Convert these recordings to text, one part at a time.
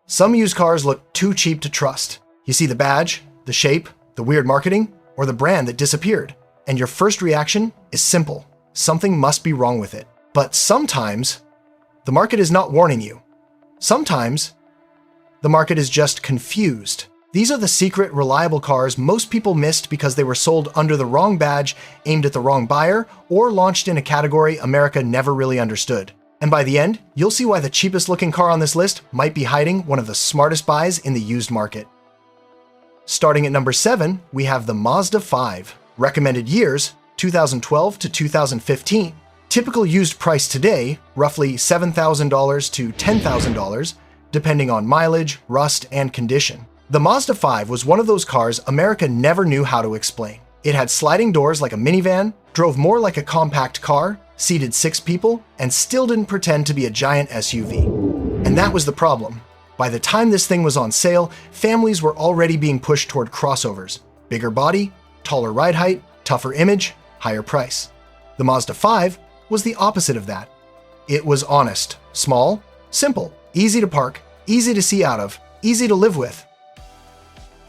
Some used cars look too cheap to trust. You see the badge, the shape, the weird marketing, or the brand that disappeared, and your first reaction is simple. Something must be wrong with it. But sometimes, the market is not warning you. Sometimes, the market is just confused. These are the secret, reliable cars most people missed because they were sold under the wrong badge, aimed at the wrong buyer, or launched in a category America never really understood. And by the end, you'll see why the cheapest looking car on this list might be hiding one of the smartest buys in the used market. Starting at number 7, we have the Mazda 5. Recommended years, 2012 to 2015. Typical used price today, roughly $7,000 to $10,000, depending on mileage, rust, and condition. The Mazda 5 was one of those cars America never knew how to explain. It had sliding doors like a minivan, drove more like a compact car, seated 6 people, and still didn't pretend to be a giant SUV. And that was the problem. By the time this thing was on sale, families were already being pushed toward crossovers. Bigger body, taller ride height, tougher image, higher price. The Mazda 5 was the opposite of that. It was honest, small, simple, easy to park, easy to see out of, easy to live with.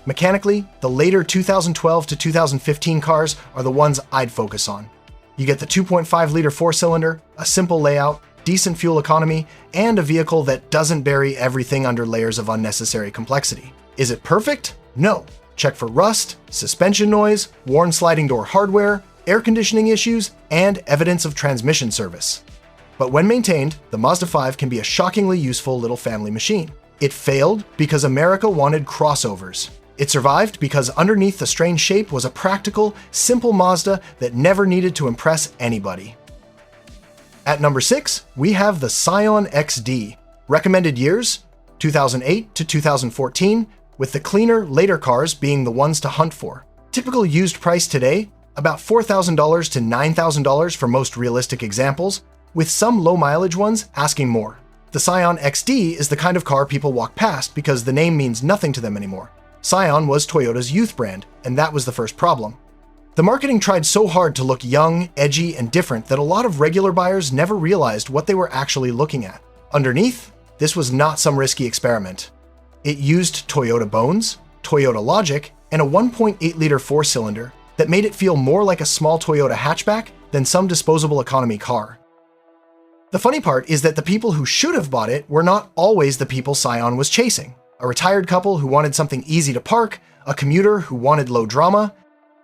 Mechanically, the later 2012 to 2015 cars are the ones I'd focus on. You get the 2.5-liter 4-cylinder, a simple layout, decent fuel economy, and a vehicle that doesn't bury everything under layers of unnecessary complexity. Is it perfect? No. Check for rust, suspension noise, worn sliding door hardware, air conditioning issues, and evidence of transmission service. But when maintained, the Mazda 5 can be a shockingly useful little family machine. It failed because America wanted crossovers. It survived because underneath the strange shape was a practical, simple Mazda that never needed to impress anybody. At number 6, we have the Scion XD. Recommended years, 2008 to 2014, with the cleaner, later cars being the ones to hunt for. Typical used price today, about $4,000 to $9,000 for most realistic examples, with some low mileage ones asking more. The Scion XD is the kind of car people walk past because the name means nothing to them anymore. Scion was Toyota's youth brand, and that was the first problem. The marketing tried so hard to look young, edgy, and different that a lot of regular buyers never realized what they were actually looking at. Underneath, this was not some risky experiment. It used Toyota bones, Toyota logic, and a 1.8-liter 4-cylinder that made it feel more like a small Toyota hatchback than some disposable economy car. The funny part is that the people who should have bought it were not always the people Scion was chasing. A retired couple who wanted something easy to park, a commuter who wanted low drama,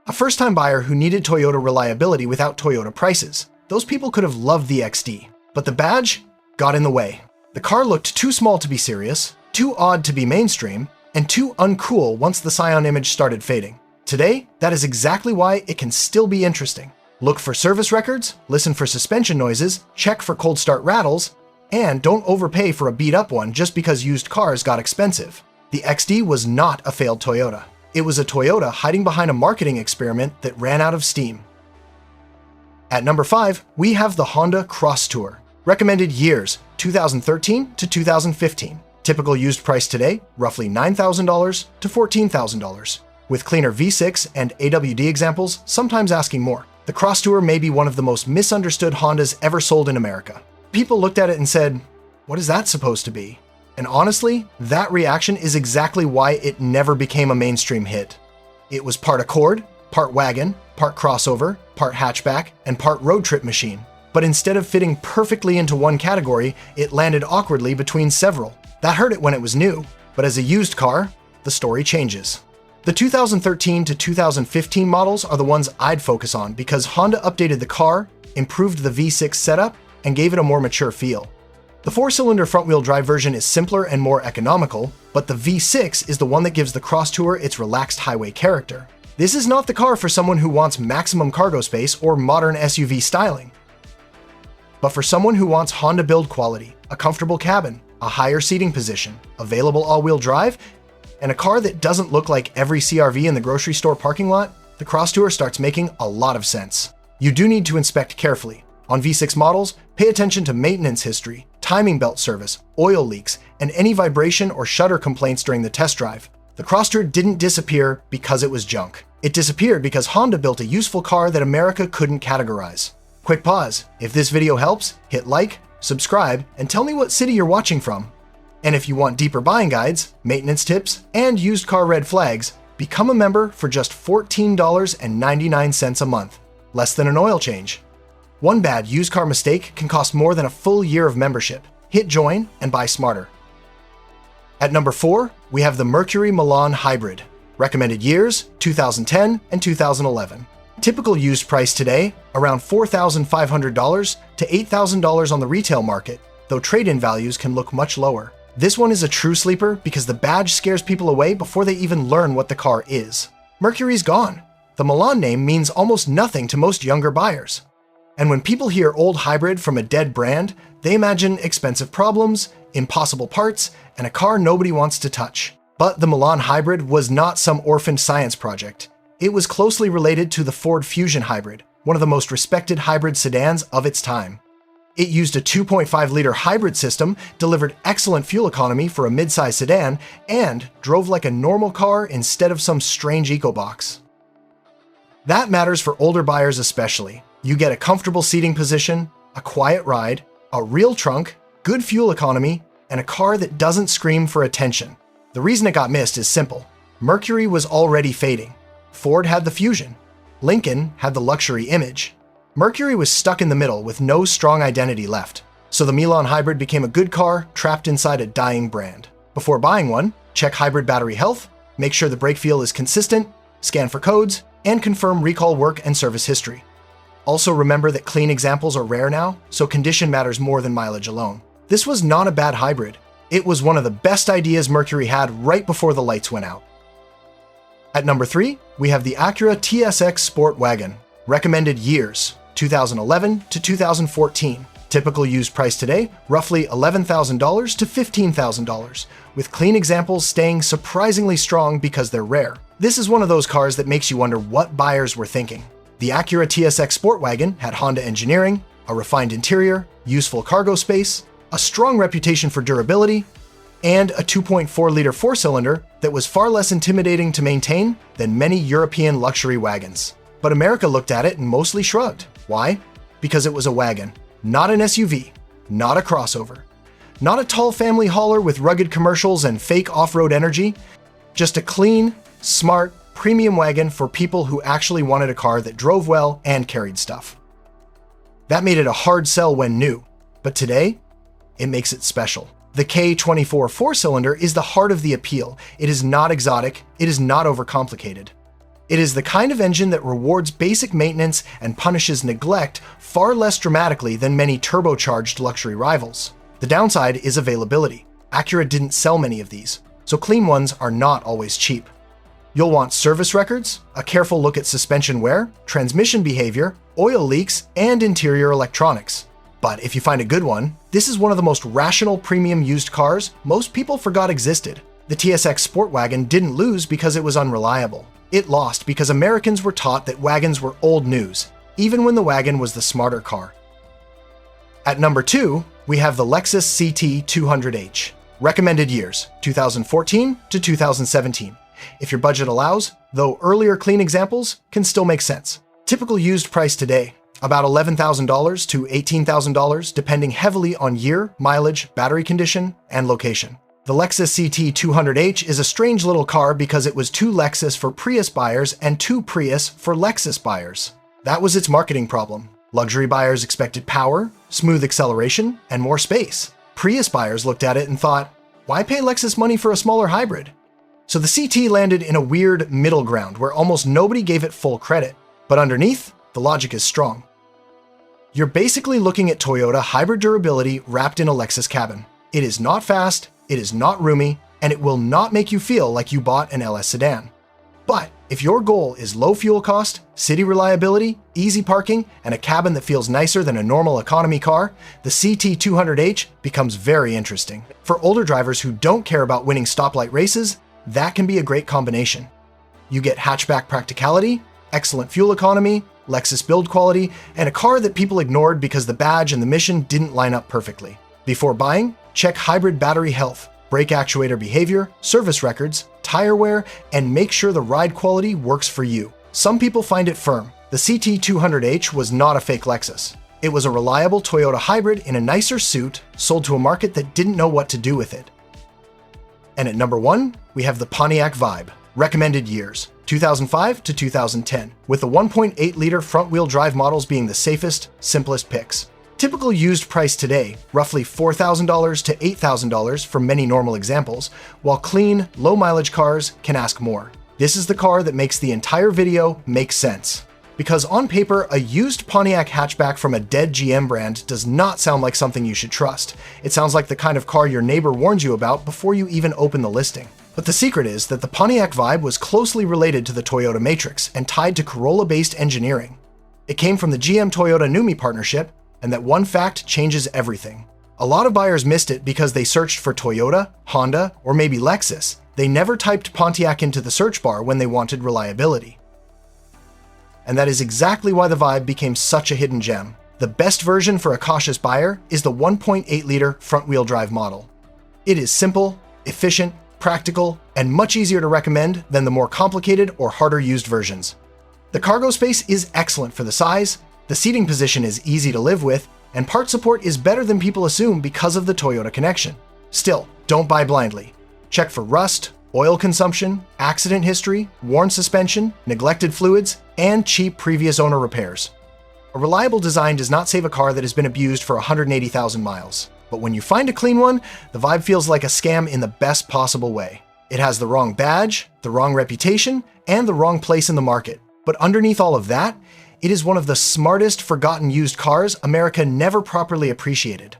a first-time buyer who needed Toyota reliability without Toyota prices. Those people could have loved the XD, but the badge got in the way. The car looked too small to be serious, too odd to be mainstream, and too uncool once the Scion image started fading. Today, that is exactly why it can still be interesting. Look for service records, listen for suspension noises, check for cold start rattles, and don't overpay for a beat-up one just because used cars got expensive. The XD was not a failed Toyota. It was a Toyota hiding behind a marketing experiment that ran out of steam. At number 5, we have the Honda Cross Tour. Recommended years, 2013 to 2015. Typical used price today, roughly $9,000 to $14,000. With cleaner V6 and AWD examples, sometimes asking more. The Cross Tour may be one of the most misunderstood Hondas ever sold in America. People looked at it and said, what is that supposed to be? And honestly, that reaction is exactly why it never became a mainstream hit. It was part Accord, part wagon, part crossover, part hatchback, and part road trip machine. But instead of fitting perfectly into one category, it landed awkwardly between several. That hurt it when it was new, but as a used car, the story changes. The 2013 to 2015 models are the ones I'd focus on because Honda updated the car, improved the V6 setup, and gave it a more mature feel. The 4-cylinder front-wheel drive version is simpler and more economical, but the V6 is the one that gives the Cross Tour its relaxed highway character. This is not the car for someone who wants maximum cargo space or modern SUV styling. But for someone who wants Honda build quality, a comfortable cabin, a higher seating position, available all-wheel drive, and a car that doesn't look like every CRV in the grocery store parking lot, the Cross Tour starts making a lot of sense. You do need to inspect carefully. On V6 models, pay attention to maintenance history, timing belt service, oil leaks, and any vibration or shudder complaints during the test drive. The Cross Tour didn't disappear because it was junk. It disappeared because Honda built a useful car that America couldn't categorize. Quick pause. If this video helps, hit like, subscribe, and tell me what city you're watching from. And if you want deeper buying guides, maintenance tips, and used car red flags, become a member for just $14.99 a month, less than an oil change. One bad used car mistake can cost more than a full year of membership. Hit join and buy smarter. At number 4, we have the Mercury Milan Hybrid. Recommended years, 2010 and 2011. Typical used price today, around $4,500 to $8,000 on the retail market, though trade-in values can look much lower. This one is a true sleeper because the badge scares people away before they even learn what the car is. Mercury's gone. The Milan name means almost nothing to most younger buyers. And when people hear old hybrid from a dead brand, they imagine expensive problems, impossible parts, and a car nobody wants to touch. But the Milan Hybrid was not some orphaned science project. It was closely related to the Ford Fusion Hybrid, one of the most respected hybrid sedans of its time. It used a 2.5-liter hybrid system, delivered excellent fuel economy for a midsize sedan, and drove like a normal car instead of some strange EcoBox. That matters for older buyers especially. You get a comfortable seating position, a quiet ride, a real trunk, good fuel economy, and a car that doesn't scream for attention. The reason it got missed is simple. Mercury was already fading. Ford had the Fusion. Lincoln had the luxury image. Mercury was stuck in the middle with no strong identity left. So the Milan Hybrid became a good car trapped inside a dying brand. Before buying one, check hybrid battery health, make sure the brake feel is consistent, scan for codes, and confirm recall work and service history. Also remember that clean examples are rare now, so condition matters more than mileage alone. This was not a bad hybrid. It was one of the best ideas Mercury had right before the lights went out. At number 3, we have the Acura TSX Sport Wagon. Recommended years, 2011 to 2014. Typical used price today, roughly $11,000 to $15,000, with clean examples staying surprisingly strong because they're rare. This is one of those cars that makes you wonder what buyers were thinking. The Acura TSX Sport Wagon had Honda engineering, a refined interior, useful cargo space, a strong reputation for durability, and a 2.4-liter four-cylinder that was far less intimidating to maintain than many European luxury wagons. But America looked at it and mostly shrugged. Why? Because it was a wagon, not an SUV, not a crossover, not a tall family hauler with rugged commercials and fake off-road energy, just a clean, smart, premium wagon for people who actually wanted a car that drove well and carried stuff. That made it a hard sell when new, but today, it makes it special. The K24 four-cylinder is the heart of the appeal. It is not exotic, it is not overcomplicated. It is the kind of engine that rewards basic maintenance and punishes neglect far less dramatically than many turbocharged luxury rivals. The downside is availability. Acura didn't sell many of these, so clean ones are not always cheap. You'll want service records, a careful look at suspension wear, transmission behavior, oil leaks, and interior electronics. But if you find a good one, this is one of the most rational premium used cars most people forgot existed. The TSX Sport Wagon didn't lose because it was unreliable. It lost because Americans were taught that wagons were old news, even when the wagon was the smarter car. At number 2, we have the Lexus CT200H. Recommended years, 2014 to 2017. If your budget allows, though earlier clean examples can still make sense. Typical used price today, about $11,000 to $18,000, depending heavily on year, mileage, battery condition, and location. The Lexus CT200H is a strange little car because it was too Lexus for Prius buyers and too Prius for Lexus buyers. That was its marketing problem. Luxury buyers expected power, smooth acceleration, and more space. Prius buyers looked at it and thought, why pay Lexus money for a smaller hybrid? So the CT landed in a weird middle ground where almost nobody gave it full credit. But underneath, the logic is strong. You're basically looking at Toyota hybrid durability wrapped in a Lexus cabin. It is not fast, it is not roomy, and it will not make you feel like you bought an LS sedan. But if your goal is low fuel cost, city reliability, easy parking, and a cabin that feels nicer than a normal economy car, the CT200H becomes very interesting. For older drivers who don't care about winning stoplight races, that can be a great combination. You get hatchback practicality, excellent fuel economy, Lexus build quality, and a car that people ignored because the badge and the mission didn't line up perfectly. Before buying, check hybrid battery health, brake actuator behavior, service records, tire wear, and make sure the ride quality works for you. Some people find it firm. The CT200H was not a fake Lexus. It was a reliable Toyota hybrid in a nicer suit, sold to a market that didn't know what to do with it. And at number 1, we have the Pontiac Vibe. Recommended years: 2005 to 2010, with the 1.8-liter front-wheel drive models being the safest, simplest picks. Typical used price today, roughly $4,000 to $8,000 for many normal examples, while clean, low-mileage cars can ask more. This is the car that makes the entire video make sense. Because on paper, a used Pontiac hatchback from a dead GM brand does not sound like something you should trust. It sounds like the kind of car your neighbor warned you about before you even open the listing. But the secret is that the Pontiac Vibe was closely related to the Toyota Matrix and tied to Corolla-based engineering. It came from the GM-Toyota NUMMI partnership, and that one fact changes everything. A lot of buyers missed it because they searched for Toyota, Honda, or maybe Lexus. They never typed Pontiac into the search bar when they wanted reliability. And that is exactly why the Vibe became such a hidden gem. The best version for a cautious buyer is the 1.8-liter front-wheel drive model. It is simple, efficient, practical, and much easier to recommend than the more complicated or harder used versions. The cargo space is excellent for the size, the seating position is easy to live with, and part support is better than people assume because of the Toyota connection. Still, don't buy blindly. Check for rust, oil consumption, accident history, worn suspension, neglected fluids, and cheap previous owner repairs. A reliable design does not save a car that has been abused for 180,000 miles. But when you find a clean one, the Vibe feels like a scam in the best possible way. It has the wrong badge, the wrong reputation, and the wrong place in the market. But underneath all of that, it is one of the smartest forgotten used cars America never properly appreciated.